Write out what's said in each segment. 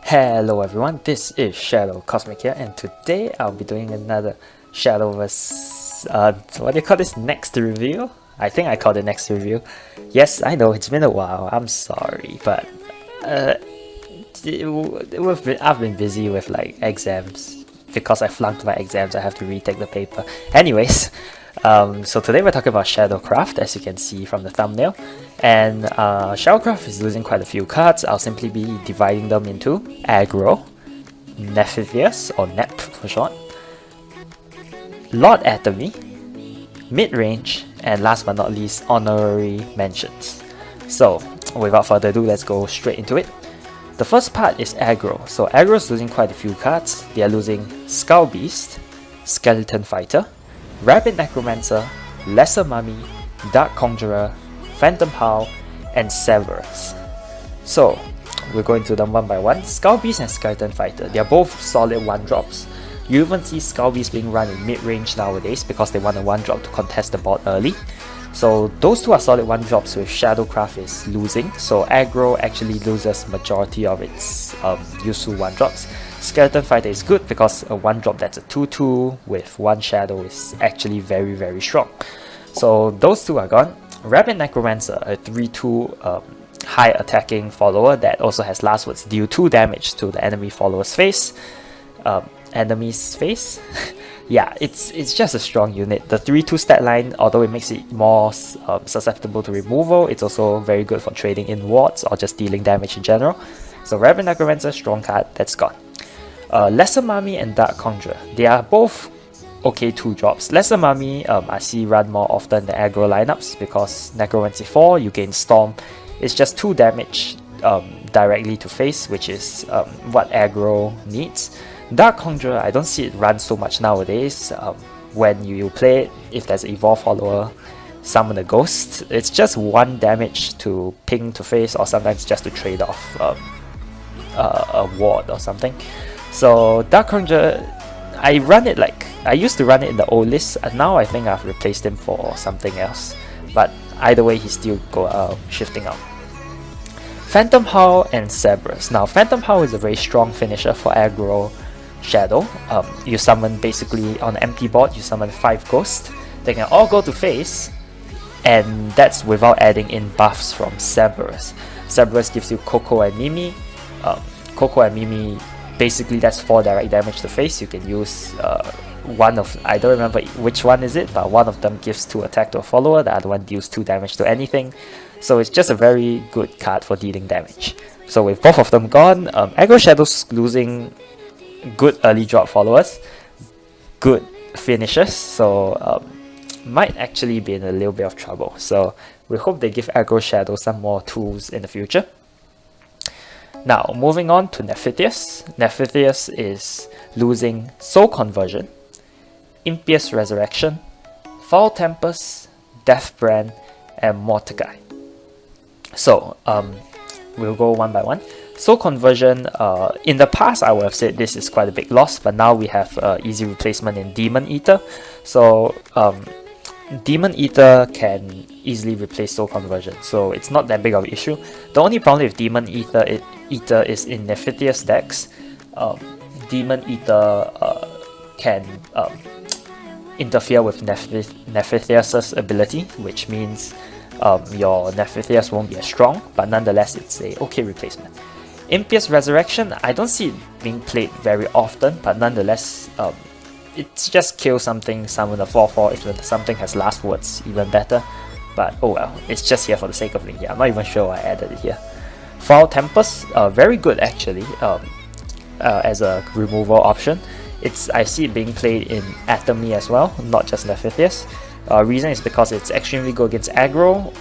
Hello everyone, this is Shadow Cosmic here, and today I'll be doing another Shadowverse, what do you call this, next review? I think I called it next review. Yes, I know, it's been a while, I'm sorry, but I've been busy with like exams. Because I flunked my exams, I have to retake the paper. Anyways, so today we're talking about ShadowCraft, as you can see from the thumbnail. And ShadowCraft is losing quite a few cards. I'll simply be dividing them into Aggro, Necromancer, or Nep for short, Lord Atomy, Mid-Range, and last but not least, Honorary Mentions. So, without further ado, let's go straight into it. The first part is Aggro. So Aggro is losing quite a few cards. They are losing Skull Beast, Skeleton Fighter, Rabbit Necromancer, Lesser Mummy, Dark Conjurer, Phantom Howl, and Shadowverse. So we're going to them one by one. Skull Beast and Skeleton Fighter, they are both solid 1-drops. You even see Skull Beast being run in mid-range nowadays because they want a 1-drop to contest the board early. So those two are solid 1-drops with ShadowCraft is losing. So Aggro actually loses majority of its useful 1-drops. Skeleton Fighter is good because a 1-drop that's a 2-2 with 1 shadow is actually very strong. So those two are gone. Rabbit Necromancer, a 3-2 high attacking follower that also has last words, deal 2 damage to the enemy follower's face. Enemy's face? Yeah, it's just a strong unit. The 3-2 stat line, although it makes it more susceptible to removal, it's also very good for trading in wards or just dealing damage in general. So Rabbit Necromancer, strong card, that's gone. Lesser Mummy and Dark Conjurer, they are both okay 2-drops. Lesser Mummy I see run more often than Aggro lineups because Necromancy 4, you gain Storm. It's just 2 damage directly to face, which is what Aggro needs. Dark Conjurer, I don't see it run so much nowadays. When you play it, if there's an Evolve follower, summon a ghost, it's just 1 damage to ping to face, or sometimes just to trade off a ward or something. So Dark Conjurer, I used to run it in the old list, and now I think I've replaced him for something else. But either way, he's still shifting out. Phantom Howl and Shadowverse. Now Phantom Howl is a very strong finisher for Aggro Shadow. You summon basically on an empty board, you summon 5 ghosts. They can all go to face, and that's without adding in buffs from Shadowverse. Shadowverse gives you Coco and Mimi. Coco and Mimi, basically that's 4 direct damage to face. You can use one of, I don't remember which one is it, but one of them gives 2 attack to a follower, the other one deals 2 damage to anything. So it's just a very good card for dealing damage. So with both of them gone, Aggro Shadow's losing good early drop followers, good finishers, so might actually be in a little bit of trouble. So we hope they give Aggro Shadow some more tools in the future. Now moving on to Necromancer. Necromancer is losing Soul Conversion, Impious Resurrection, Foul Tempest, Death Brand, and Motakay. So we'll go one by one. Soul Conversion, in the past I would have said this is quite a big loss, but now we have easy replacement in Demon Eater. So Demon Eater can easily replace Soul Conversion, so it's not that big of an issue. The only problem with Demon Eater is in Necromancer decks. Demon Eater can interfere with Necromancer's ability, which means your Necromancer won't be as strong, but nonetheless it's a okay replacement. Impious Resurrection, I don't see it being played very often, but nonetheless it's just kill something, summon a 4/4. If the something has last words, even better. But oh well, it's just here for the sake of being here. I'm not even sure why I added it here. Foul Tempest, very good actually, as a removal option. I see it being played in Atomy as well, not just Necromancer. Reason is because it's extremely good against Aggro.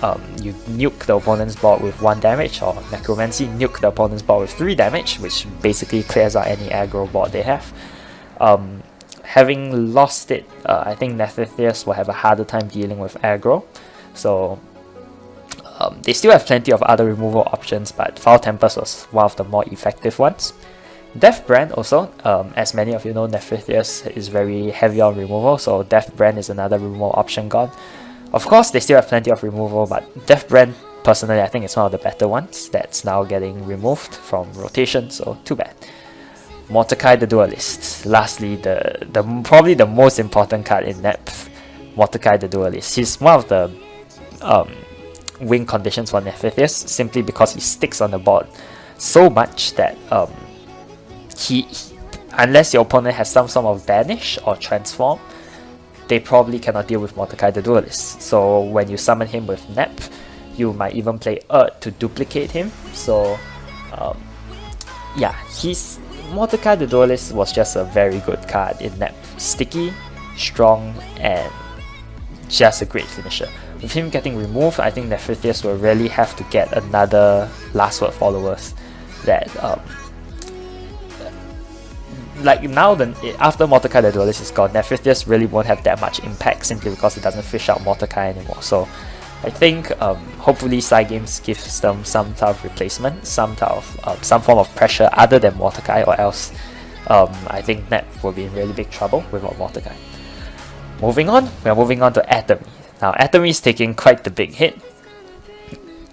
You nuke the opponent's board with 1 damage, or Necromancy, nuke the opponent's board with 3 damage, which basically clears out any Aggro board they have. Having lost it, I think Necromancer will have a harder time dealing with Aggro. So they still have plenty of other removal options, but Foul Tempest was one of the more effective ones. Death Brand also, as many of you know, Necromancer is very heavy on removal, so Death Brand is another removal option gone. Of course, they still have plenty of removal, but Death Brand personally, I think it's one of the better ones that's now getting removed from rotation, so too bad. Motakay the Dualist. Lastly, the probably the most important card in depth, Motakay the Dualist. He's one of the win conditions for Necromancer simply because he sticks on the board so much that he unless your opponent has some sort of banish or transform, they probably cannot deal with Motakay the Dualist. So when you summon him with Nep, you might even play Earth to duplicate him. So yeah, Motakay the Dualist was just a very good card in Nep. Sticky, strong, and just a great finisher. With him getting removed, I think Necromancer will really have to get another Last Word followers that like now after Motakay the Dualist is gone, Necromancer really won't have that much impact simply because it doesn't fish out Motakay anymore. So I think hopefully Side Games gives them some type of replacement, some form of pressure other than Motakay, or else I think Nep will be in really big trouble without Motakay. Moving on, we are moving on to Atomy. Now Atomy is taking quite the big hit.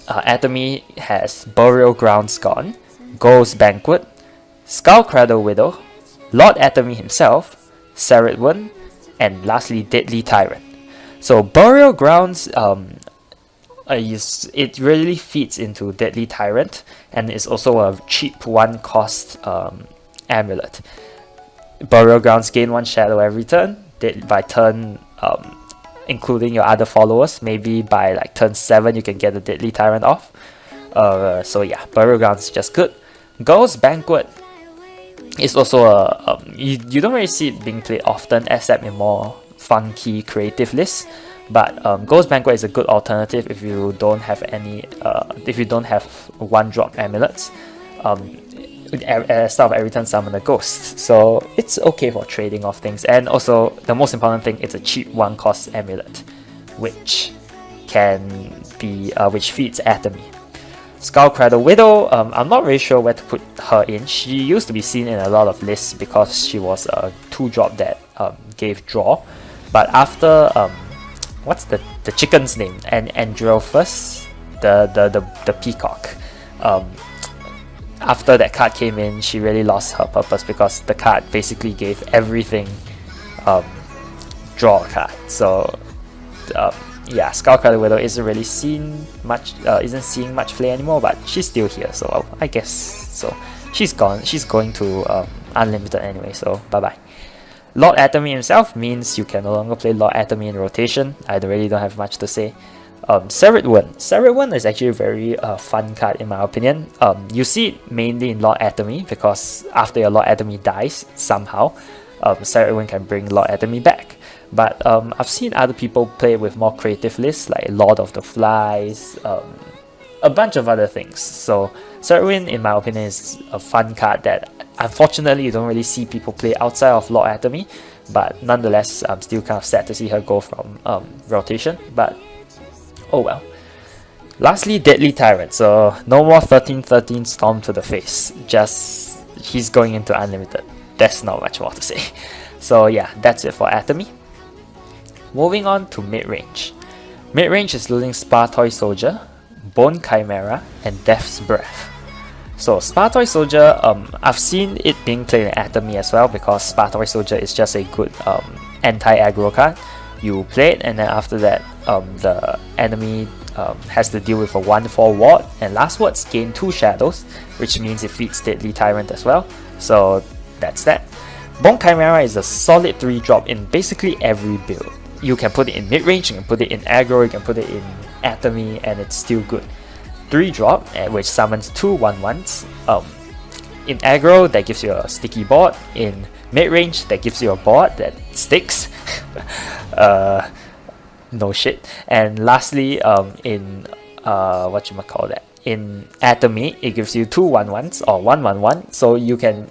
Atomy has Burial Grounds gone, Ghost Banquet, Skullcradle Widow, Lord Atomy himself, Ceridwen, and lastly Deadly Tyrant. So Burial Grounds it really feeds into Deadly Tyrant, and it's also a cheap 1-cost amulet. Burial Grounds gain 1 shadow every turn, by turn including your other followers. Maybe by like turn 7 you can get the Deadly Tyrant off. So yeah, Burial Grounds is just good. Ghost Banquet is also a you don't really see it being played often except in more funky creative lists, but Ghost Banquet is a good alternative if you don't have any if you don't have 1-drop amulets. At the start of every turn summon a ghost, so it's okay for trading off things. And also the most important thing, it's a cheap 1-cost amulet which can be which feeds Atomy. Skullcradle Widow, I'm not really sure where to put her in. She used to be seen in a lot of lists because she was a 2-drop that gave draw, but after what's the chicken's name, and Androphus, the peacock, after that card came in, she really lost her purpose because the card basically gave everything draw a card. So yeah, Skullcradle Widow isn't really seeing much play anymore, but she's still here, so I guess so. She's gone. She's going to Unlimited anyway, so bye bye. Lord Atomy himself means you can no longer play Lord Atomy in rotation. I really don't have much to say. Ceridwen is actually a very fun card in my opinion. You see it mainly in Lord Atomy because after your Lord Atomy dies somehow, Ceridwen can bring Lord Atomy back. But I've seen other people play with more creative lists like Lord of the Flies, a bunch of other things. So Ceridwen, in my opinion, is a fun card that unfortunately you don't really see people play outside of Lord Atomy. But nonetheless, I'm still kind of sad to see her go from rotation. But oh well. Lastly, Deadly Tyrant. So no more 13-13 Storm to the face. Just he's going into Unlimited. There's not much more to say. So yeah, that's it for Atomy. Moving on to mid-range. Mid-range is losing Spartoy Soldier, Bone Chimera, and Death's Breath. So Spartoy Soldier, I've seen it being played in Atomy as well because Spartoy Soldier is just a good anti-aggro card. You play it, and then after that the enemy has to deal with a 1/4 ward, and last words gain 2 shadows, which means it feeds Deadly Tyrant as well. So that's that. Bone Chimera is a solid 3-drop in basically every build. You can put it in mid-range, you can put it in aggro, you can put it in Atomy, and it's still good. 3-drop, which summons 2 1/1s. In aggro, that gives you a sticky board. In mid-range, that gives you a board that sticks. No shit. And lastly, in whatchamacallit, in Atomy, it gives you 2 1/1s or 1/1/1, so you can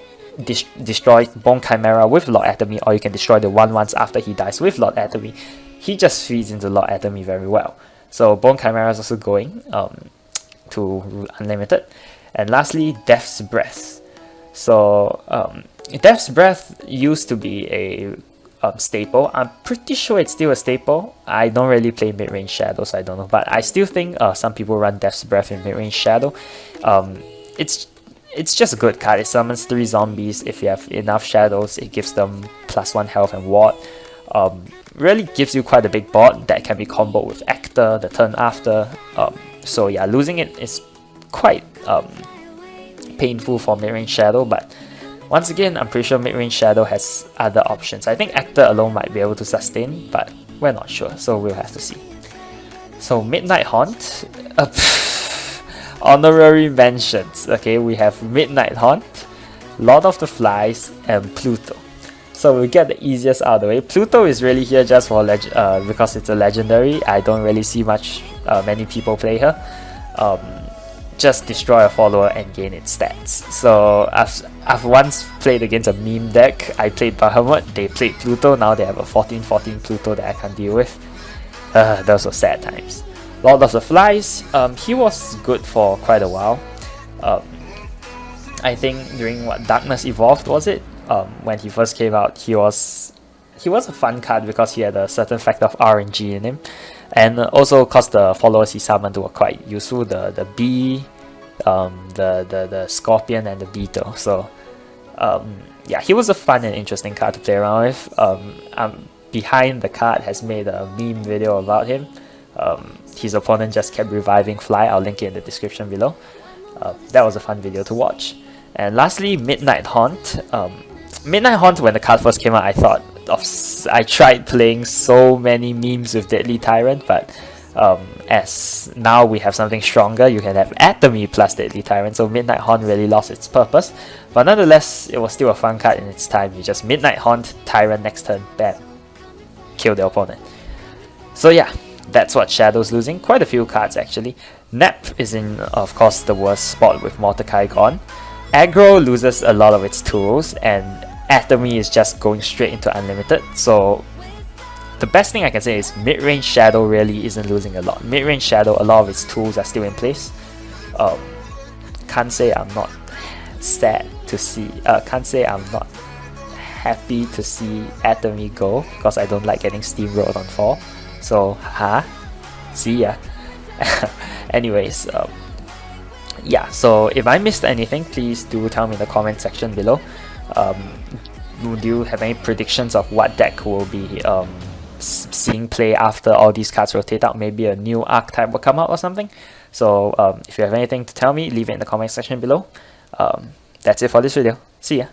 destroy Bone Chimera with Lord Atomy, or you can destroy the 1/1s after he dies with Lord Atomy. He just feeds into Lord Atomy very well. So Bone Chimera is also going to Unlimited. And lastly, Death's Breath. So Death's Breath used to be a staple. I'm pretty sure it's still a staple. I don't really play mid-range Shadow, so I don't know. But I still think some people run Death's Breath in mid-range Shadow. It's just a good card. It summons 3 zombies. If you have enough shadows, it gives them +1 health and ward. Really gives you quite a big board that can be comboed with Actor the turn after. So yeah, losing it is quite painful for mid-range Shadow, but once again, I'm pretty sure mid-range Shadow has other options. I think Actor alone might be able to sustain, but we're not sure, so we'll have to see. So Midnight Haunt, honorary mentions. Okay, we have Midnight Haunt, Lord of the Flies, and Pluto. So we get the easiest out of the way. Pluto is really here just for because it's a legendary. I don't really see many people play her. Just destroy a follower and gain its stats. So I've once played against a meme deck. I played Bahamut, they played Pluto, now they have a 14/14 Pluto that I can't deal with. Those were sad times. Lord of the Flies, he was good for quite a while. I think during Darkness Evolved, was it? When he first came out, he was a fun card because he had a certain factor of RNG in him. And also cause the followers he summoned were quite useful, the bee, the scorpion, and the beetle. So yeah, he was a fun and interesting card to play around with. Behind the card has made a meme video about him. His opponent just kept reviving Fly. I'll link it in the description below. That was a fun video to watch. And lastly, Midnight Haunt. Midnight Haunt, when the card first came out, I tried playing so many memes with Deadly Tyrant, but as now we have something stronger, you can have Atomy plus Deadly Tyrant, so Midnight Haunt really lost its purpose. But nonetheless, it was still a fun card in its time. You just Midnight Haunt, Tyrant next turn, bam, kill the opponent. So yeah, that's what Shadow's losing. Quite a few cards actually. Nep is in, of course, the worst spot with Motakay gone. Aggro loses a lot of its tools, and Atomy is just going straight into unlimited. So the best thing I can say is mid-range Shadow really isn't losing a lot. Mid-range Shadow, a lot of its tools are still in place. Can't say I'm not sad to see. Can't say I'm not happy to see Atomy go, because I don't like getting steamrolled on 4. So see ya. Anyways, yeah, so if I missed anything, please do tell me in the comment section below. Do you have any predictions of what deck will be seeing play after all these cards rotate out? Maybe a new archetype will come out or something. So if you have anything to tell me, leave it in the comment section below. That's it for this video. See ya.